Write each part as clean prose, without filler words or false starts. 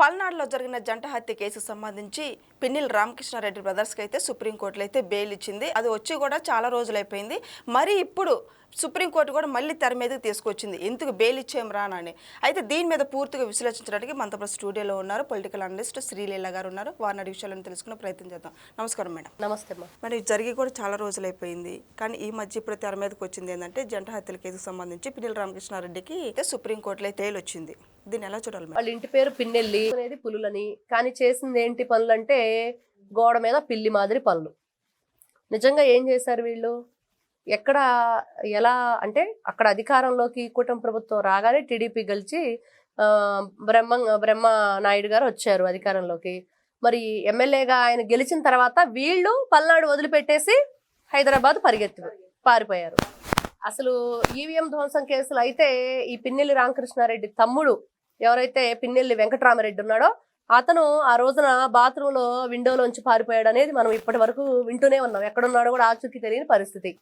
పల్నాడులో జరిగిన జంట హత్య కేసుకు సంబంధించి పిన్నిల్ రామకృష్ణారెడ్డి బ్రదర్స్కి అయితే సుప్రీంకోర్టులో అయితే బెయిల్ ఇచ్చింది. అది వచ్చి కూడా చాలా రోజులైపోయింది. మరి ఇప్పుడు సుప్రీంకోర్టు కూడా మళ్ళీ తెర మీదకి తీసుకొచ్చింది, ఎందుకు బెయిల్ ఇచ్చేం రానని. అయితే దీని మీద పూర్తిగా విశ్లేషించడానికి మనతో స్టూడియోలో ఉన్నారు పొలిటికల్ అనలిస్ట్ శ్రీలీల గారు ఉన్నారు. వారిని అడిగే విషయాలను తెలుసుకునే ప్రయత్నం చేద్దాం. నమస్కారం మేడం. నమస్తే అమ్మా. మరి జరిగి కూడా చాలా రోజులైపోయింది, కానీ ఈ మధ్య ఇప్పుడు తెర మీదకి వచ్చింది ఏంటంటే జంట హత్యల కేసుకు సంబంధించి పిన్నిల్ రామకృష్ణారెడ్డికి సుప్రీంకోర్టులో బెయిల్ వచ్చింది. దీన్ని ఎలా చూడాలి? వాళ్ళ ఇంటి పేరు పిన్నెల్లి అనేది పులులని, కానీ చేసింది ఏంటి పనులు అంటే గోడ మీద పిల్లి మాదిరి పనులు. నిజంగా ఏం చేశారు వీళ్ళు? ఎక్కడ ఎలా అంటే అక్కడ అధికారంలోకి కూటమి ప్రభుత్వం రాగానే టీడీపీ గెలిచి బ్రహ్మ నాయుడు గారు వచ్చారు అధికారంలోకి. మరి ఎమ్మెల్యేగా ఆయన గెలిచిన తర్వాత వీళ్ళు పల్నాడు వదిలిపెట్టేసి హైదరాబాద్ పారిపోయారు. అసలు ఈవీఎం ధ్వంసం కేసులు అయితే ఈ పిన్నెల్లి రామకృష్ణారెడ్డి తమ్ముడు ఎవరైతే పిన్నెల్లి వెంకటరామరెడ్డి ఉన్నాడో అతను ఆ రోజున బాత్రూంలో విండోలోంచి పారిపోయాడు అనేది మనం ఇప్పటి వరకు వింటూనే ఉన్నాం. ఎక్కడున్నాడో కూడా ఆచూకీ తెలియని పరిస్థితి.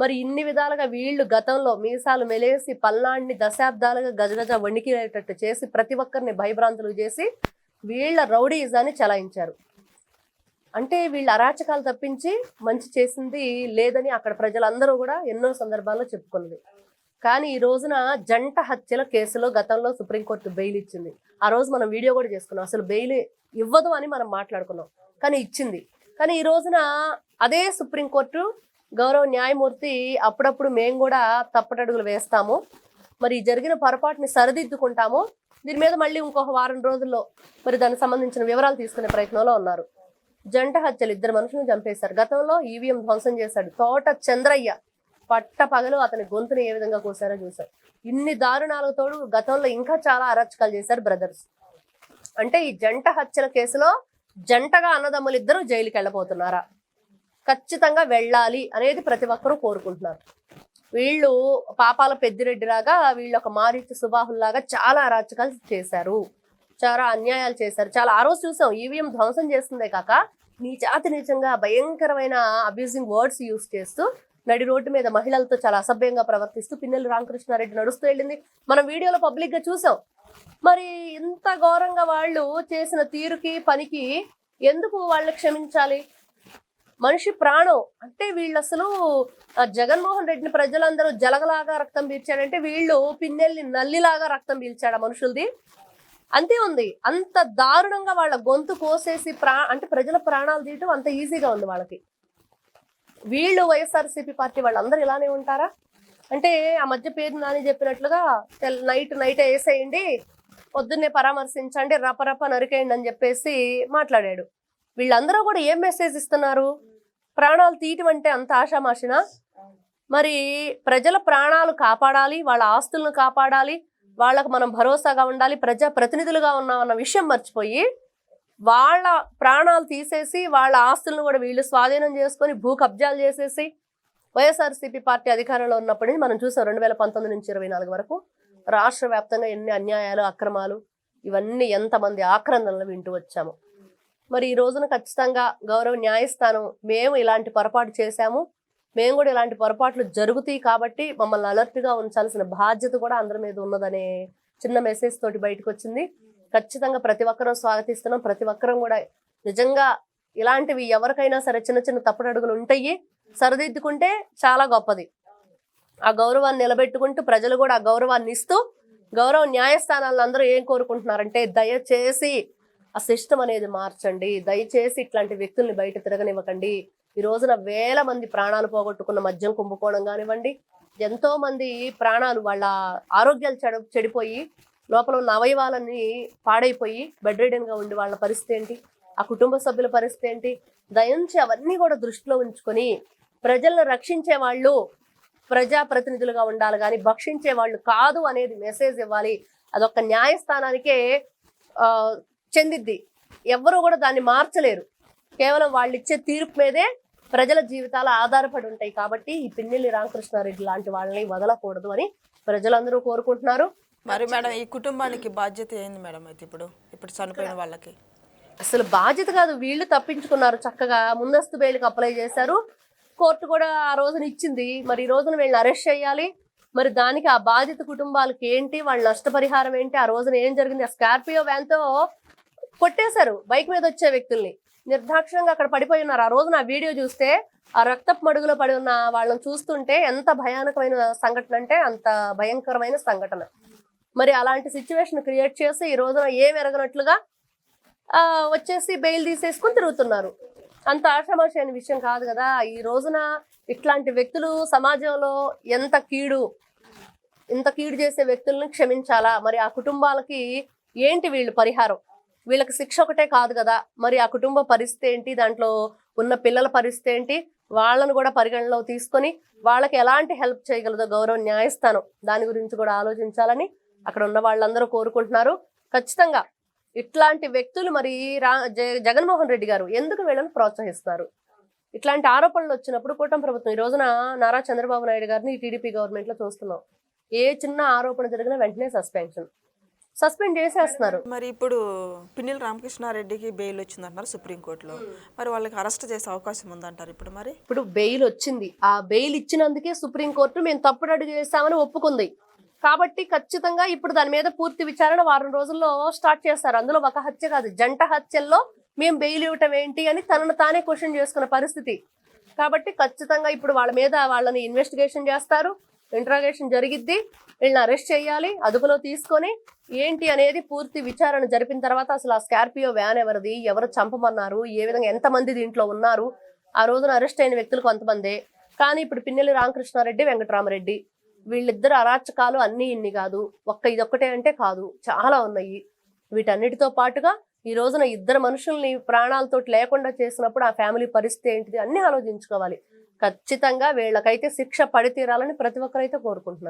మరి ఇన్ని విధాలుగా వీళ్ళు గతంలో మీసాలు మెలేసి పల్నాడిని దశాబ్దాలుగా గజగజ వణికిరేటట్టు చేసి ప్రతి ఒక్కరిని భయభ్రాంతులు చేసి వీళ్ళ రౌడీజాన్ని చలాయించారు. అంటే వీళ్ళ అరాచకాలు తప్పించి మంచి చేసింది లేదని అక్కడ ప్రజలందరూ కూడా ఎన్నో సందర్భాల్లో చెప్పుకున్నది. కానీ ఈ రోజున జంట హత్యల కేసులో గతంలో సుప్రీంకోర్టు బెయిల్ ఇచ్చింది. ఆ రోజు మనం వీడియో కూడా చేసుకున్నాం. అసలు బెయిల్ ఇవ్వదు అని మనం మాట్లాడుకున్నాం, కానీ ఇచ్చింది. కానీ ఈ రోజున అదే సుప్రీంకోర్టు గౌరవ న్యాయమూర్తి అప్పుడప్పుడు మేము కూడా తప్పటడుగులు వేస్తాము, మరి జరిగిన పొరపాటుని సరిదిద్దుకుంటాము, దీని మీద మళ్ళీ ఇంకొక వారం రోజుల్లో మరి దానికి సంబంధించిన వివరాలు తీసుకునే ప్రయత్నంలో ఉన్నారు. జంట హత్యలు, 2 మనుషులను చంపేశారు. గతంలో ఈవీఎం ధ్వంసం చేశాడు. తోట చంద్రయ్య పట్ట పగలు అతని గొంతుని ఏ విధంగా కోసారో చూశారు. ఇన్ని దారుణాలకు తోడు గతంలో ఇంకా చాలా అరాచకాలు చేశారు బ్రదర్స్. అంటే ఈ జంట హత్యల కేసులో జంటగా అన్నదమ్ములు ఇద్దరు జైలుకి వెళ్ళబోతున్నారా? ఖచ్చితంగా వెళ్ళాలి అనేది ప్రతి ఒక్కరూ కోరుకుంటున్నారు. వీళ్ళు పాపాల పెద్దిరెడ్డిలాగా వీళ్ళు ఒక మారీచు సుబాహుల్లాగా చాలా అరాచకాలు చేశారు, చాలా అన్యాయాలు చేశారు. చాలా ఆ రోజు చూసాం, ఈవీఎం ధ్వంసం చేస్తుందే కాక నీచాతినీచంగా భయంకరమైన అబ్యూజింగ్ వర్డ్స్ యూజ్ చేస్తూ నడి రోడ్డు మీద మహిళలతో చాలా అసభ్యంగా ప్రవర్తిస్తూ పిన్నెల్లి రామకృష్ణారెడ్డి నడుస్తూ వెళ్ళింది. మనం వీడియోలో పబ్లిక్ గా చూసాం. మరి ఇంత ఘోరంగా వాళ్ళు చేసిన తీరుకి పనికి ఎందుకు వాళ్ళని క్షమించాలి? మనిషి ప్రాణం అంటే వీళ్ళు అసలు జగన్మోహన్ రెడ్డిని ప్రజలందరూ జలగలాగా రక్తం పీల్చాడంటే వీళ్ళు పిన్నెల్లి నల్లిలాగా రక్తం పీల్చాడు మనుషులది. అంతే ఉంది. అంత దారుణంగా వాళ్ళ గొంతు కోసేసి అంటే ప్రజల ప్రాణాలు తీయటం అంత ఈజీగా ఉంది వాళ్ళకి. వీళ్ళు వైఎస్ఆర్సీపీ పార్టీ వాళ్ళందరూ ఇలానే ఉంటారా? అంటే ఆ మధ్య పేరు నాని చెప్పినట్లుగా నైట్ వేసేయండి, పొద్దున్నే పరామర్శించండి, రపరప నరికేయండి అని చెప్పేసి మాట్లాడాడు. వీళ్ళందరూ కూడా ఏం మెసేజ్ ఇస్తున్నారు? ప్రాణాలు తీయటం అంటే అంత ఆషామాషినా? మరి ప్రజల ప్రాణాలు కాపాడాలి, వాళ్ళ ఆస్తులను కాపాడాలి, వాళ్ళకు మనం భరోసాగా ఉండాలి, ప్రజా ప్రతినిధులుగా ఉన్నామన్న విషయం మర్చిపోయి వాళ్ళ ప్రాణాలు తీసేసి వాళ్ళ ఆస్తులను కూడా వీళ్ళు స్వాధీనం చేసుకొని భూ కబ్జాలు చేసేసి వైఎస్ఆర్సీపీ పార్టీ అధికారంలో ఉన్నప్పటి నుంచి మనం చూసాం 2019 నుంచి 24 వరకు రాష్ట్ర వ్యాప్తంగా ఎన్ని అన్యాయాలు, అక్రమాలు, ఇవన్నీ ఎంతమంది ఆక్రందనలు వింటూ వచ్చాము. మరి ఈ రోజున ఖచ్చితంగా గౌరవ న్యాయస్థానం మేము ఇలాంటి పొరపాటు చేశాము, మేము కూడా ఇలాంటి పొరపాట్లు జరుగుతాయి కాబట్టి మమ్మల్ని అలర్ట్గా ఉంచాల్సిన బాధ్యత కూడా అందరి మీద ఉన్నదనే చిన్న మెసేజ్ తోటి బయటకు వచ్చింది. ఖచ్చితంగా ప్రతి ఒక్కరూ స్వాగతిస్తున్నాం. ప్రతి ఒక్కరం కూడా నిజంగా ఇలాంటివి ఎవరికైనా సరే చిన్న చిన్న తప్పుడడుగులు ఉంటాయి, సరిదిద్దుకుంటే చాలా గొప్పది. ఆ గౌరవాన్ని నిలబెట్టుకుంటూ ప్రజలు కూడా ఆ గౌరవాన్ని ఇస్తూ గౌరవ న్యాయస్థానాలను అందరూ ఏం కోరుకుంటున్నారంటే దయచేసి ఆ సిస్టమ్ అనేది మార్చండి, దయచేసి ఇట్లాంటి వ్యక్తుల్ని బయట తిరగనివ్వకండి. ఈ రోజున వేల మంది ప్రాణాలు పోగొట్టుకున్న మద్యం కుంభకోణం కానివ్వండి, ఎంతో మంది ప్రాణాలు వాళ్ళ ఆరోగ్యాలు చెడిపోయి లోపల ఉన్న అవయవాలన్నీ పాడైపోయి బెడ్ రిడెన్గా ఉండి వాళ్ళ పరిస్థితి ఏంటి, ఆ కుటుంబ సభ్యుల పరిస్థితి ఏంటి? దయించి అవన్నీ కూడా దృష్టిలో ఉంచుకొని ప్రజలను రక్షించే వాళ్ళు ప్రజాప్రతినిధులుగా ఉండాలి కానీ భక్షించే వాళ్ళు కాదు అనేది మెసేజ్ ఇవ్వాలి. అదొక న్యాయస్థానానికే చెందిద్ది. ఎవ్వరూ కూడా దాన్ని మార్చలేరు. కేవలం వాళ్ళు ఇచ్చే తీర్పు మీదే ప్రజల జీవితాలు ఆధారపడి ఉంటాయి. కాబట్టి ఈ పిన్నెల్లి రామకృష్ణారెడ్డి లాంటి వాళ్ళని వదలకూడదు అని ప్రజలందరూ కోరుకుంటున్నారు. మరి మేడం ఈ కుటుంబానికి బాధ్యత ఏంది మేడం? అయితే ఇప్పుడు చనిపోయిన వాళ్ళకి అసలు బాధ్యత కాదు, వీళ్ళు తప్పించుకున్నారు. చక్కగా ముందస్తు బెయిల్కి అప్లై చేశారు, కోర్టు కూడా ఆ రోజున ఇచ్చింది. మరి ఈ రోజున వీళ్ళని అరెస్ట్ చేయాలి. మరి దానికి ఆ బాధిత కుటుంబాలకి ఏంటి, వాళ్ళ నష్టపరిహారం ఏంటి, ఆ రోజున ఏం జరిగింది? ఆ స్కార్పియో వ్యాన్తో కొట్టేశారు బైక్ మీద వచ్చే వ్యక్తుల్ని, నిర్దాక్షిణంగా అక్కడ పడిపోయి ఉన్నారు. ఆ రోజు నా వీడియో చూస్తే ఆ రక్తపు మడుగులో పడి ఉన్న వాళ్ళని చూస్తుంటే ఎంత భయానకమైన సంఘటన అంటే అంత భయంకరమైన సంఘటన. మరి అలాంటి సిచ్యువేషన్ క్రియేట్ చేసి ఈ రోజున ఏం ఎరగనట్లుగా వచ్చేసి బెయిల్ తీసేసుకుని తిరుగుతున్నారు. అంత ఆషామాషి అనే విషయం కాదు కదా. ఈ రోజున ఇట్లాంటి వ్యక్తులు సమాజంలో ఇంత కీడు చేసే వ్యక్తులను క్షమించాలా? మరి ఆ కుటుంబాలకి ఏంటి వీళ్ళు పరిహారం? వీళ్ళకి శిక్ష ఒకటే కాదు కదా, మరి ఆ కుటుంబ పరిస్థితి ఏంటి, దాంట్లో ఉన్న పిల్లల పరిస్థితి ఏంటి, వాళ్ళను కూడా పరిగణలో తీసుకొని వాళ్ళకి ఎలాంటి హెల్ప్ చేయగలదో గౌరవ న్యాయస్థానం దాని గురించి కూడా ఆలోచించాలని అక్కడ ఉన్న వాళ్ళందరూ కోరుకుంటున్నారు. ఖచ్చితంగా ఇట్లాంటి వ్యక్తులు మరి జగన్మోహన్ రెడ్డి గారు ఎందుకు వీళ్ళని ప్రోత్సహిస్తున్నారు? ఇట్లాంటి ఆరోపణలు వచ్చినప్పుడు కూటమి ప్రభుత్వం ఈ రోజున నారా చంద్రబాబు నాయుడు గారిని టీడీపీ గవర్నమెంట్ లో చూస్తున్నాం. ఏ చిన్న ఆరోపణ జరిగినా వెంటనే సస్పెండ్ చేసేస్తున్నారు. మరి ఇప్పుడు పిన్నెల రామకృష్ణారెడ్డికి బెయిల్ వచ్చిందంటారు సుప్రీంకోర్టులో, మరి వాళ్ళకి అరెస్ట్ చేసే అవకాశం ఉందంటారు ఇప్పుడు బెయిల్ వచ్చింది. ఆ బెయిల్ ఇచ్చినందుకే సుప్రీంకోర్టు మేము తప్పుడు అడుగు చేశామని ఒప్పుకుంది. కాబట్టి ఖచ్చితంగా ఇప్పుడు దాని మీద పూర్తి విచారణ వారం రోజుల్లో స్టార్ట్ చేస్తారు. అందులో ఒక హత్య కాదు, జంట హత్యల్లో మేము బెయిల్ ఇవ్వటం ఏంటి అని తనను తానే క్వశ్చన్ చేసుకున్న పరిస్థితి. కాబట్టి ఖచ్చితంగా ఇప్పుడు వాళ్ళని ఇన్వెస్టిగేషన్ చేస్తారు, ఇంట్రాగేషన్ జరిగిద్ది, వీళ్ళని అరెస్ట్ చేయాలి, అదుపులో తీసుకొని ఏంటి అనేది పూర్తి విచారణ జరిపిన తర్వాత అసలు ఆ స్కార్పియో వ్యాన్ ఎవరిది, ఎవరు చంపమన్నారు, ఏ విధంగా ఎంతమంది దీంట్లో ఉన్నారు, ఆ రోజున అరెస్ట్ అయిన వ్యక్తులు కొంతమందే. కానీ ఇప్పుడు పిన్నెల్లి రామకృష్ణారెడ్డి, వెంకటరామరెడ్డి వీళ్ళిద్దరు అరాచకాలు అన్ని ఇన్ని కాదు, ఇదొక్కటే అంటే కాదు, చాలా ఉన్నాయి. వీటన్నిటితో పాటుగా ఈ రోజున ఇద్దరు మనుషుల్ని ప్రాణాలతో లేకుండా చేసినప్పుడు ఆ ఫ్యామిలీ పరిస్థితి ఏంటిది అన్ని ఆలోచించుకోవాలి. ఖచ్చితంగా వీళ్ళకైతే శిక్ష పడి తీరాలని ప్రతి ఒక్కరైతే కోరుకుంటున్నారు.